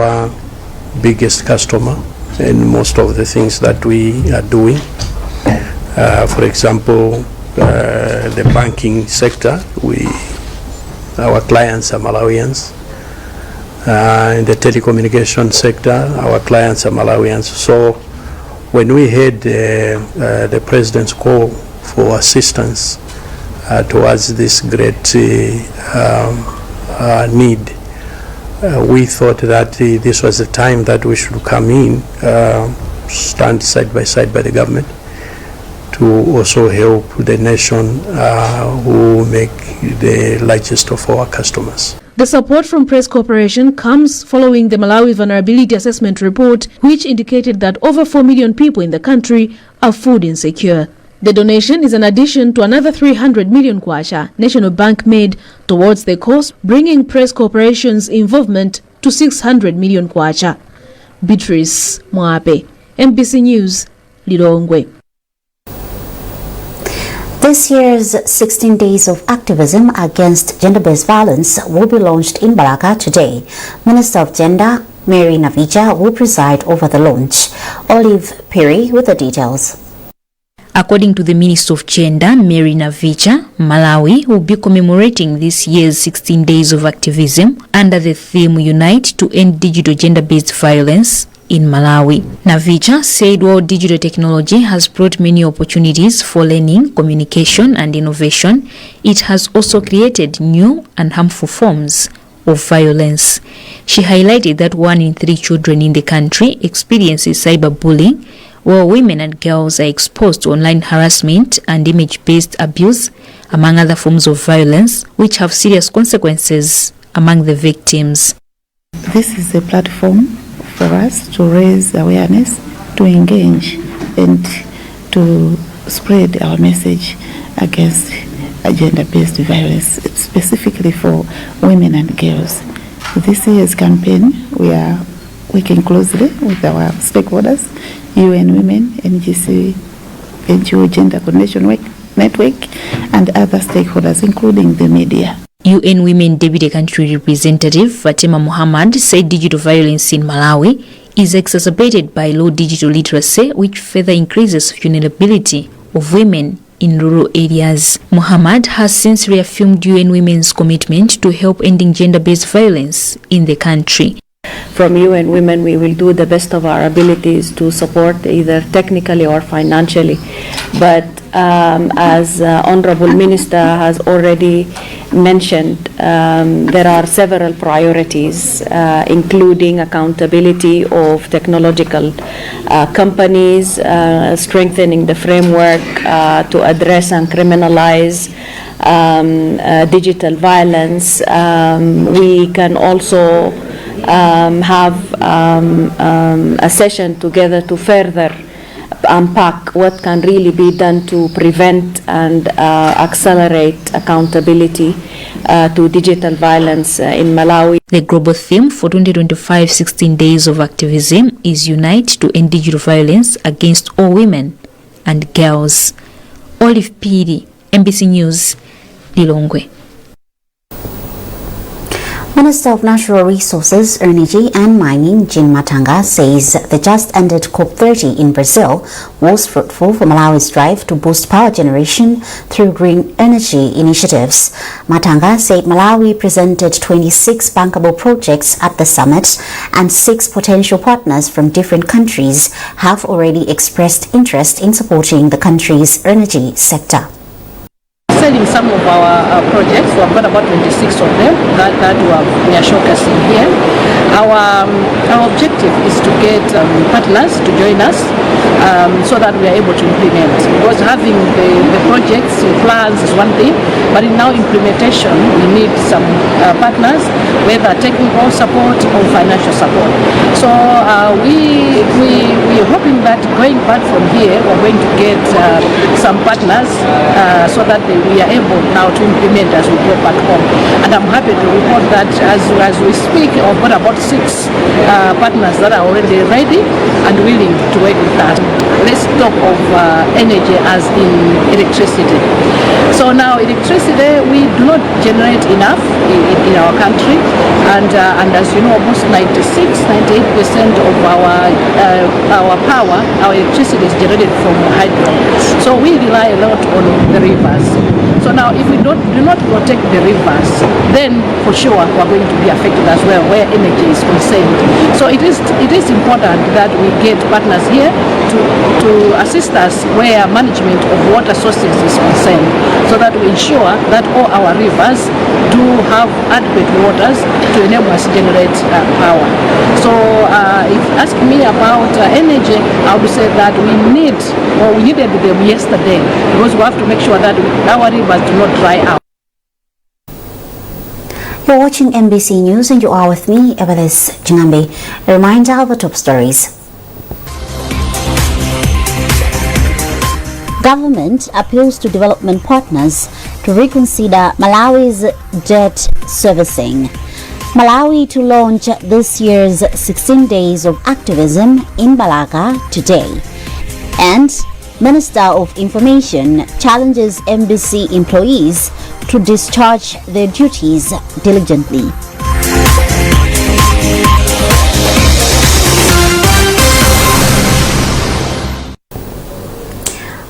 our biggest customer in most of the things that we are doing. For example, the banking sector, our clients are Malawians. In the telecommunication sector, our clients are Malawians. So when we heard the President's call for assistance towards this great need, we thought that this was the time that we should come in, stand side by side by the government, to also help the nation who make the largest of our customers. The support from Press Corporation comes following the Malawi Vulnerability Assessment Report, which indicated that over 4 million people in the country are food insecure. The donation is an addition to another 300 million kwacha National Bank made towards the cause, bringing Press Corporation's involvement to 600 million kwacha. Beatrice Mwape, MBC News, Lilongwe. This year's 16 Days of Activism Against Gender-Based Violence will be launched in Balaka today. Minister of Gender, Mary Navija, will preside over the launch. Olive Perry with the details. According to the Minister of Gender, Mary Navija, Malawi will be commemorating this year's 16 Days of Activism under the theme Unite to End Digital Gender-Based Violence in Malawi. Navija said while digital technology has brought many opportunities for learning, communication and innovation, it has also created new and harmful forms of violence. She highlighted that 1 in 3 children in the country experiences cyberbullying, while women and girls are exposed to online harassment and image-based abuse, among other forms of violence, which have serious consequences among the victims. This is a platform for us to raise awareness, to engage and to spread our message against gender-based violence, specifically for women and girls. This year's campaign, we are working closely with our stakeholders, UN Women, NGC, NGO Gender Coordination Network, and other stakeholders, including the media. UN Women Deputy Country Representative Fatima Muhammad said digital violence in Malawi is exacerbated by low digital literacy, which further increases vulnerability of women in rural areas. Muhammad has since reaffirmed UN Women's commitment to help ending gender-based violence in the country. From UN Women, we will do the best of our abilities to support either technically or financially. But as Honorable Minister has already mentioned, there are several priorities, including accountability of technological companies, strengthening the framework to address and criminalize digital violence. We can also have a session together to further unpack what can really be done to prevent and accelerate accountability to digital violence in Malawi. The global theme for 2025 16 Days of Activism is Unite to End Digital Violence Against All Women and Girls. Olive Piri, MBC News, Lilongwe. Minister of Natural Resources, Energy and Mining, Jean Matanga, says the just-ended COP30 in Brazil was fruitful for Malawi's drive to boost power generation through green energy initiatives. Matanga said Malawi presented 26 bankable projects at the summit, and 6 potential partners from different countries have already expressed interest in supporting the country's energy sector. Selling some of our projects. We have got about 26 of them that we are showcasing here. Our objective is to get partners to join us so that we are able to implement. Because having the projects, plans is one thing, but in now implementation we need some partners, whether technical support or financial support. So we are hoping that going back from here we're going to get some partners so that we are able now to implement as we go back home. And I'm happy to report that as we speak, I've got about 6 partners that are already ready and willing to work with us. let's talk of energy as in electricity. So now electricity, we do not generate enough in our country, and as you know, almost 96-98% of our power, our electricity is generated from hydro. So we rely a lot on the rivers. So now if we do not protect the rivers, then for sure we're going to be affected as well where energy is concerned. So it is important that we get partners here to assist us where management of water sources is concerned, so that we ensure that all our rivers do have adequate waters to enable us to generate power. So if you ask me about energy, I would say that we needed them yesterday, because we have to make sure that our rivers do not dry out. You're watching MBC News and you are with me, Evelis Chingambi. A reminder of the top stories. Government appeals to development partners to reconsider Malawi's debt servicing. Malawi to launch this year's 16 Days of Activism in Balaka today. And Minister of Information challenges MBC employees to discharge their duties diligently.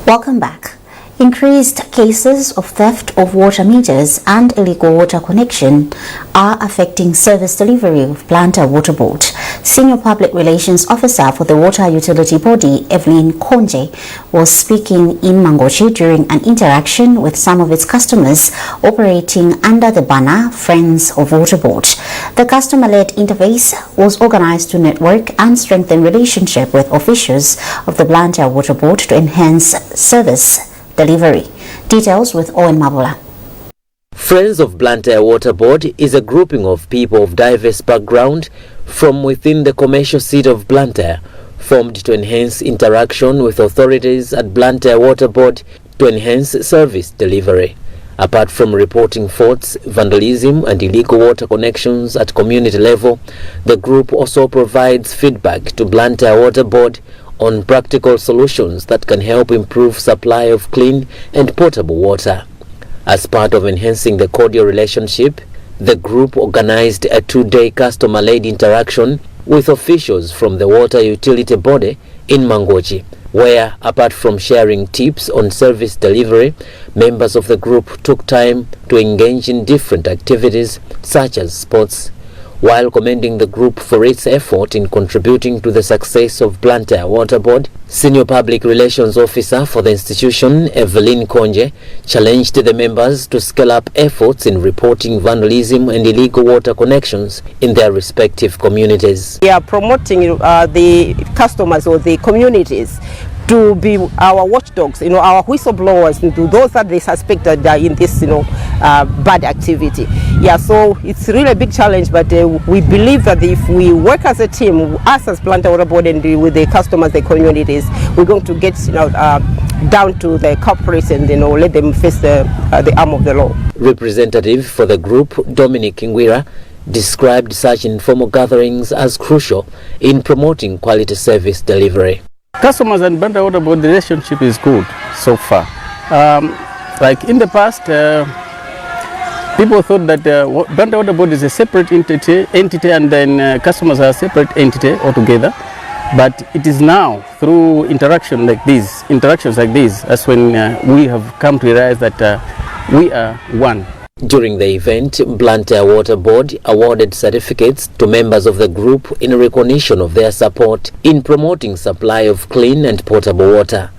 Welcome back. Increased cases of theft of water meters and illegal water connection are affecting service delivery of Blantyre Water Board. Senior Public Relations Officer for the water utility body, Evelyn Konje, was speaking in Mangochi during an interaction with some of its customers operating under the banner Friends of Water Board. The customer-led interface was organized to network and strengthen relationship with officials of the Blantyre Water Board to enhance service delivery. Details with Owen Mabula. Friends of Blantyre Water Board is a grouping of people of diverse background from within the commercial seat of Blantyre, formed to enhance interaction with authorities at Blantyre Water Board to enhance service delivery. Apart from reporting faults, vandalism and illegal water connections at community level, the group also provides feedback to Blantyre Water Board on practical solutions that can help improve supply of clean and potable water. As part of enhancing the cordial relationship, the group organized a 2-day customer-led interaction with officials from the water utility body in Mangochi, where, apart from sharing tips on service delivery, members of the group took time to engage in different activities such as sports, while commending the group for its effort in contributing to the success of Blantyre Water Board. Senior Public Relations Officer for the institution, Evelyn Konje, challenged the members to scale up efforts in reporting vandalism and illegal water connections in their respective communities. We are promoting the customers or the communities to be our watchdogs, our whistleblowers, into those that they suspect that are in this, bad activity. Yeah, so it's really a big challenge, but we believe that if we work as a team, us as Blantyre Water Board and with the customers, the communities, we're going to get, down to the culprits and, let them face the arm of the law. Representative for the group, Dominic Ngwira, described such informal gatherings as crucial in promoting quality service delivery. Customers and Blantyre Water Board relationship is good so far. Like in the past, people thought that Blantyre Water Board is a separate entity and then customers are a separate entity altogether. But it is now through interactions like this, that's when we have come to realize that we are one. During the event, Blantyre Water Board awarded certificates to members of the group in recognition of their support in promoting supply of clean and potable water.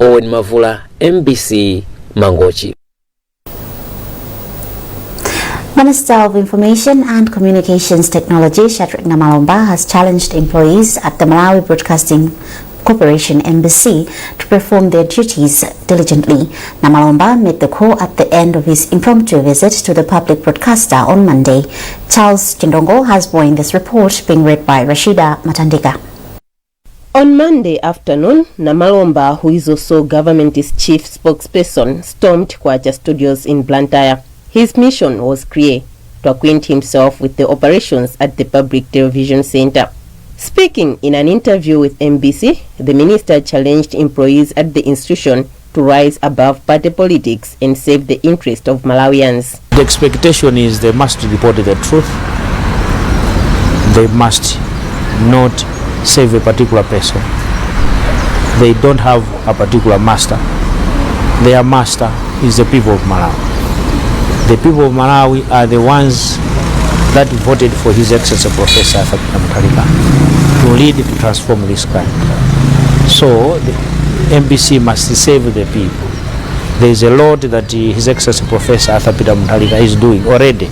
Owen Mavula, MBC, Mangochi. Minister of Information and Communications Technology, Shadrack Namalomba, has challenged employees at the Malawi Broadcasting Corporation MBC to perform their duties diligently. Namalomba made the call at the end of his impromptu visit to the public broadcaster on Monday. Charles Chindongo has more in this report, being read by Rashida Matandika. On Monday afternoon, Namalomba, who is also government's chief spokesperson, stormed Kwacha Studios in Blantyre. His mission was clear: to acquaint himself with the operations at the Public Television Center. Speaking in an interview with MBC, the minister challenged employees at the institution to rise above party politics and save the interest of Malawians. The expectation is they must report the truth. They must not save a particular person. They don't have a particular master. Their master is the people of Malawi. The people of Malawi are the ones that voted for His Excellency Professor Zabuka to lead to transform this country. So the MBC must save the people. There is a lot that His Excellency Professor Zabuka is doing already.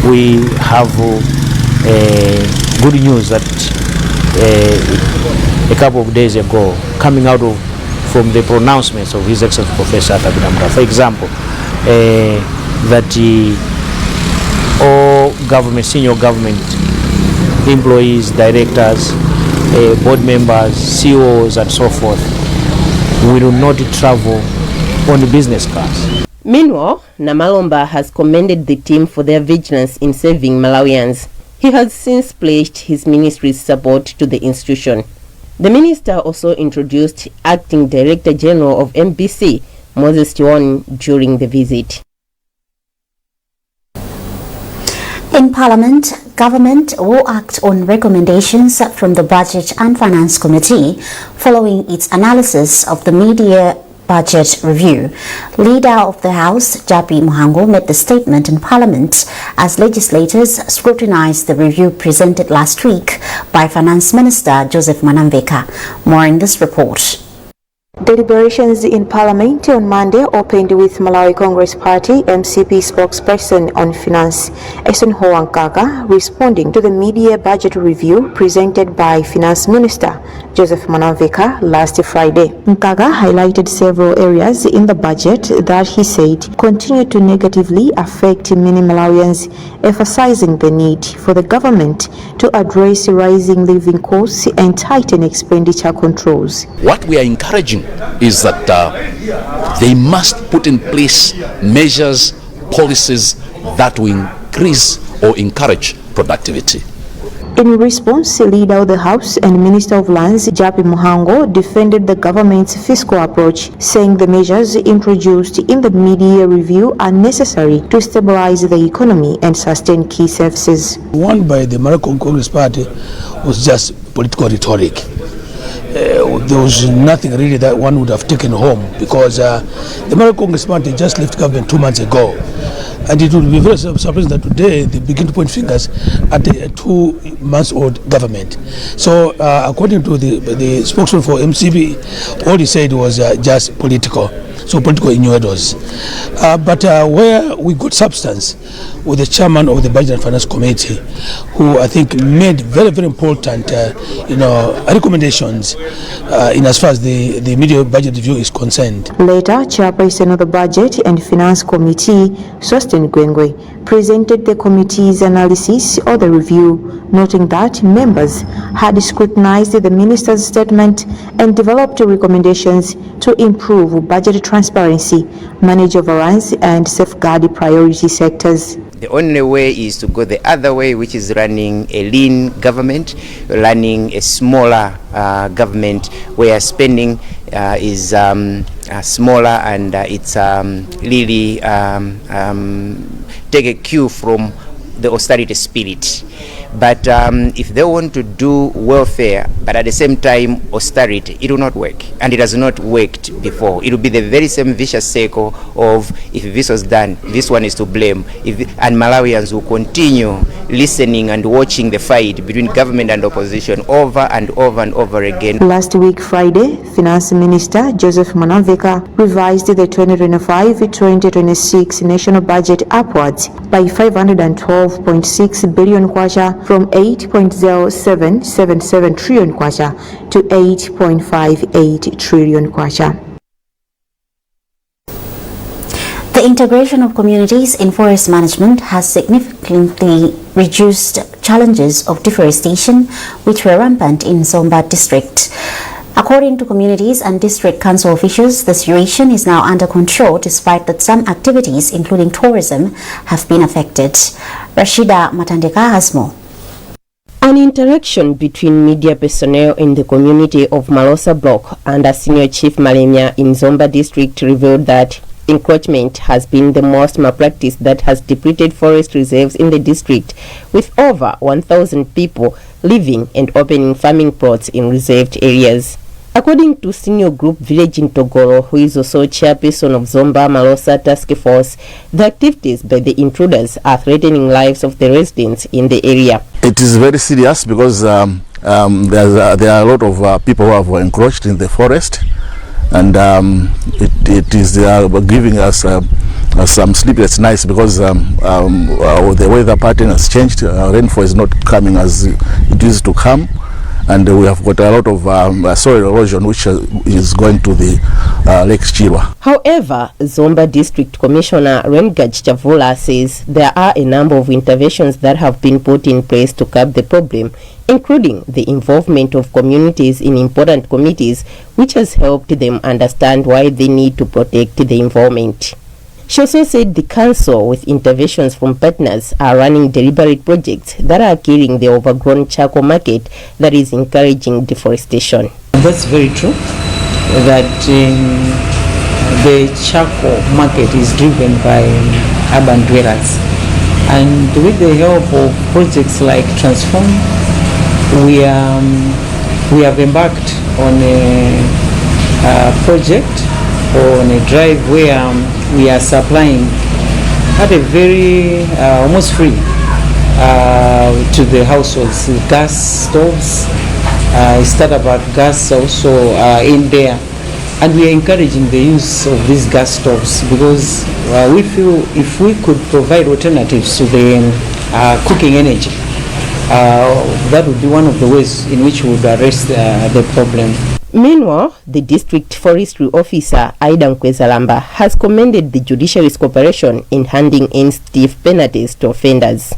We have good news that a couple of days ago, coming out from the pronouncements of His Excellency Professor Zabuka. For example, that all government, senior government employees, directors, board members, CEOs, and so forth will not travel on business cars. Meanwhile, Namalomba has commended the team for their vigilance in saving Malawians. He has since pledged his ministry's support to the institution. The minister also introduced Acting Director General of MBC, Moses Tiwon, during the visit. In Parliament, government will act on recommendations from the Budget and Finance Committee following its analysis of the mid-year budget review. Leader of the House, Japi Muhango, made the statement in Parliament as legislators scrutinized the review presented last week by Finance Minister Joseph Manamveka. More in this report. Deliberations in Parliament on Monday opened with Malawi Congress Party MCP spokesperson on finance, Esenho Nkaka, responding to the mid-year budget review presented by Finance Minister Joseph Manamveka last Friday. Nkaka highlighted several areas in the budget that he said continue to negatively affect many Malawians, emphasizing the need for the government to address rising living costs and tighten expenditure controls. What we are encouraging is that they must put in place measures, policies that will increase or encourage productivity. In response, the Leader of the House and Minister of Lands, Japi Muhango, defended the government's fiscal approach, saying the measures introduced in the mid-year review are necessary to stabilize the economy and sustain key services. One by the Malawi Congress Party was just political rhetoric. There was nothing really that one would have taken home, because the Malawi Congress Party just left government 2 months ago, and it would be very surprising that today they begin to point fingers at a 2-month-old government. So according to the spokesman for MCP, all he said was just political. So political innuendos. But where we got substance with the chairman of the Budget and Finance Committee, who I think made very, very important recommendations in as far as the mid-year budget review is concerned. Later, Chairperson of the Budget and Finance Committee, Sosten Gwengwe, presented the committee's analysis of the review, noting that members had scrutinized the minister's statement and developed recommendations to improve budget transparency, manage overruns, and safeguard priority sectors. The only way is to go the other way, which is running a lean government, running a smaller government where spending is smaller, and it's really take a cue from the austerity spirit. But if they want to do welfare, but at the same time austerity, it will not work. And it has not worked before. It will be the very same vicious cycle of, if this was done, this one is to blame. And Malawians will continue listening and watching the fight between government and opposition over and over and over again. Last week, Friday, Finance Minister Joseph Manamveka revised the 2025-2026 national budget upwards by 512.6 billion kwacha from 8.0777 trillion kwacha to 8.58 trillion kwacha. The integration of communities in forest management has significantly reduced challenges of deforestation, which were rampant in Zomwe district. According to communities and district council officials, the situation is now under control despite that some activities, including tourism, have been affected. Rashida Matandeka has more. An interaction between media personnel in the community of Malosa Block under Senior Chief Malemya in Zomba district revealed that encroachment has been the most malpractice that has depleted forest reserves in the district, with over 1,000 people living and opening farming plots in reserved areas. According to Senior Group Village in Togolo, who is also chairperson of Zomba Malosa Task Force, the activities by the intruders are threatening lives of the residents in the area. It is very serious because there are a lot of people who have encroached in the forest, and it is giving us some sleepless nights because the weather pattern has changed. Rainfall is not coming as it used to come, and we have got a lot of soil erosion which is going to the Lake Chirwa. However, Zomba District Commissioner Rengaj Chavula says there are a number of interventions that have been put in place to curb the problem, including the involvement of communities in important committees, which has helped them understand why they need to protect the environment. She also said the council, with interventions from partners, are running deliberate projects that are killing the overgrown charcoal market that is encouraging deforestation. That's very true, that the charcoal market is driven by urban dwellers. And with the help of projects like Transform, we have embarked on a project or on a drive where we are supplying at a very almost free to the households gas stoves. Start about gas also in there, and we are encouraging the use of these gas stoves because we feel if we could provide alternatives to the cooking energy, that would be one of the ways in which we would address the problem. Meanwhile, the district forestry officer, Aida Nkwezalamba, has commended the judiciary's cooperation in handing in stiff penalties to offenders.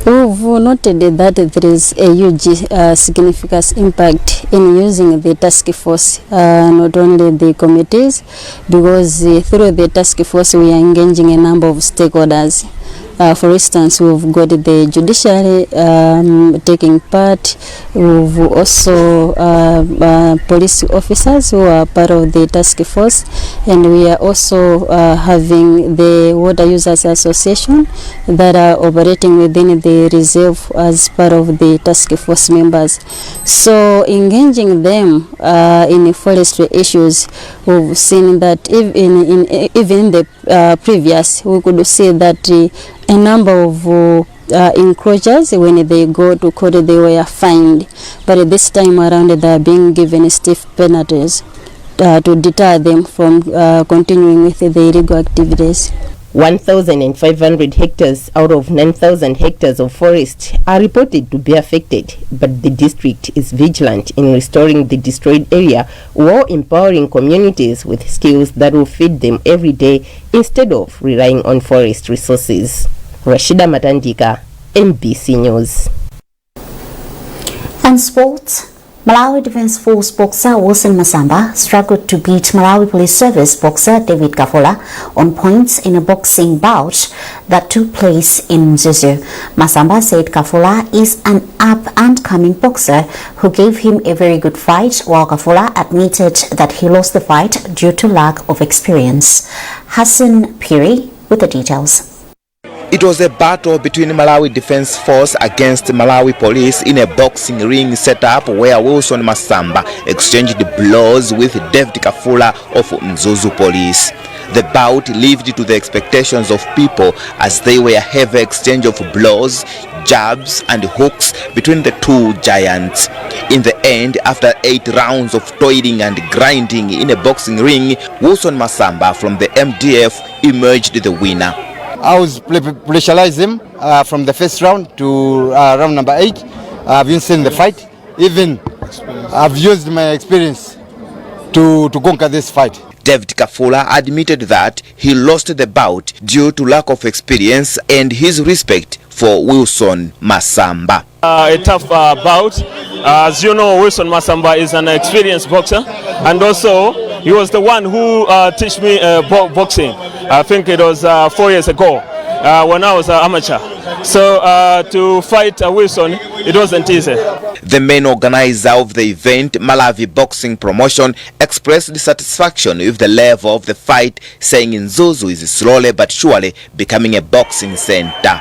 We've noted that there is a huge significant impact in using the task force, not only the committees, because through the task force we are engaging a number of stakeholders. For instance, we've got the judiciary taking part. We've also police officers who are part of the task force, and we are also having the Water Users Association that are operating within the reserve as part of the task force members. So engaging them in forestry issues, we've seen that even in the previous, we could see that a number of encroachers, when they go to court, they were fined. But this time around, they are being given stiff penalties to deter them from continuing with the illegal activities. 1,500 hectares out of 9,000 hectares of forest are reported to be affected, but the district is vigilant in restoring the destroyed area while empowering communities with skills that will feed them every day instead of relying on forest resources. Rashida Matandika, MBC News. And sports. Malawi Defence Force boxer Wilson Masamba struggled to beat Malawi Police Service boxer David Kafola on points in a boxing bout that took place in Zuzu. Masamba said Kafola is an up-and-coming boxer who gave him a very good fight, while Kafola admitted that he lost the fight due to lack of experience. Hassan Piri with the details. It was a battle between Malawi Defence Force against Malawi Police in a boxing ring setup where Wilson Masamba exchanged blows with David Kafula of Mzuzu Police. The bout lived to the expectations of people as they were a heavy exchange of blows, jabs and hooks between the two giants. In the end, after 8 rounds of toiling and grinding in a boxing ring, Wilson Masamba from the MDF emerged the winner. I was pressurized him from the first round to round number 8. I've been seen the fight. Even I've used my experience to conquer this fight. David Kafula admitted that he lost the bout due to lack of experience and his respect for Wilson Masamba. A tough bout. As you know, Wilson Masamba is an experienced boxer, and also he was the one who taught me boxing. I think it was 4 years ago when I was an amateur. So to fight Wilson, it wasn't easy. The main organizer of the event, Malawi Boxing Promotion, expressed satisfaction with the level of the fight, saying Nzuzu is slowly but surely becoming a boxing center.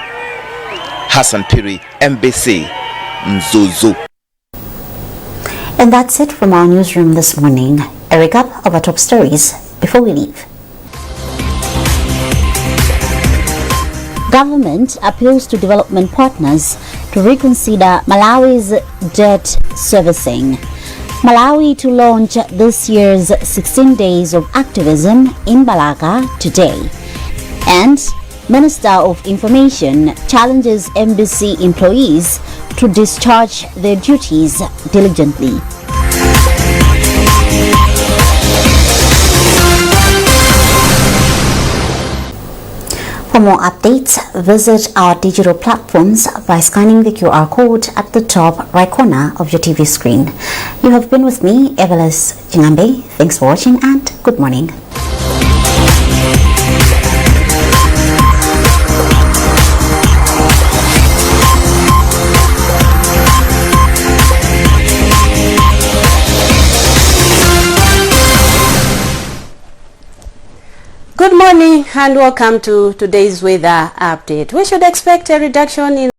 Hassan Piri, MBC, Nzuzu. And that's it from our newsroom this morning. A recap of our top stories before we leave. Government appeals to development partners to reconsider Malawi's debt servicing. Malawi to launch this year's 16 days of activism in Balaka today. And Minister of Information challenges embassy employees to discharge their duties diligently. For more updates, visit our digital platforms by scanning the QR code at the top right corner of your TV screen. You have been with me, Evelis Jingambe. Thanks for watching and good morning. Good morning and welcome to today's weather update. We should expect a reduction in